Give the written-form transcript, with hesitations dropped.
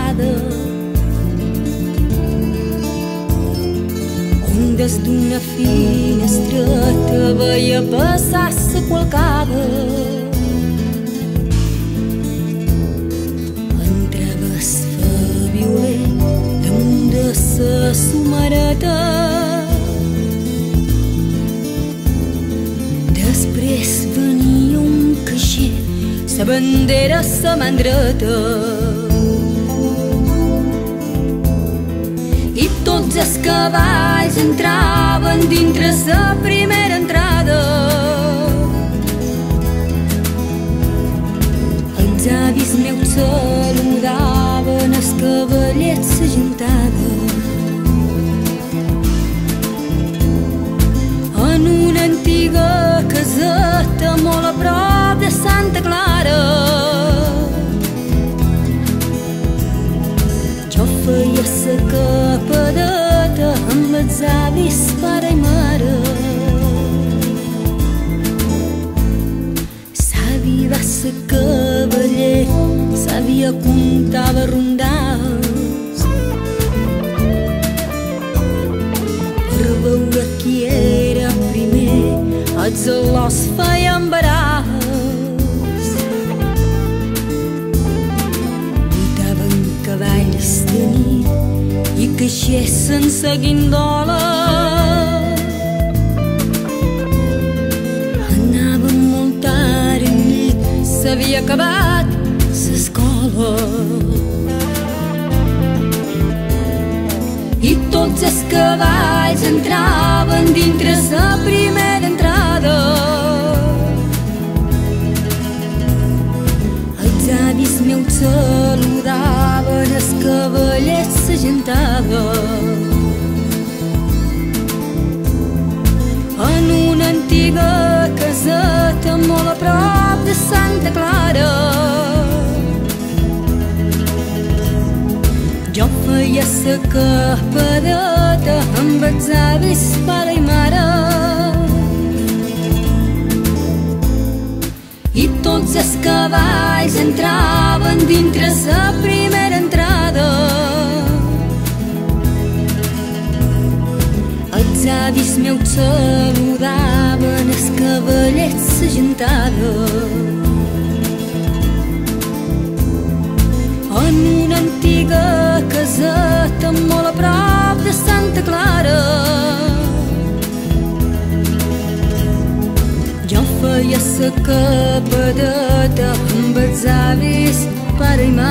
tancada, on des d'una finestreta veia passar sa qualcada. Entrava es fa violent damunt de sa sumareta. Després venia un caixer, sa bandera a sa man dreta, i tots els cavalls entraven dintre sa primera entrada. Els avis meus saludaven, els cavallets s'ajuntada. En una antiga caseta molt a prop de Santa Clara, jo feia sa capadeta amb els avis, pare i mare. Sabia ser cavaller, sabia comptava rondals, per veure qui era primer els al·lòs feien barals. Muntaven cavalls de nit i caixers sense guindola. Anaven molt tard en nit, s'havia acabat l'escola. I tots els cavalls entraven dintre sa primera entrada. Els avis meus saludaven, els cavallets s'ajuntaven. En una antiga caseta molt a prop de Santa Clara, jo feia sa capadeta amb els avis, pare i mare. I tots els cavalls entraven dintre sa primera entrada. Els avis meus saludaven, els cavallets s'ajuntaven. En una antiga caseta molt a prop de Santa Clara, jo feia sa capadeta amb els avis, pare i mare.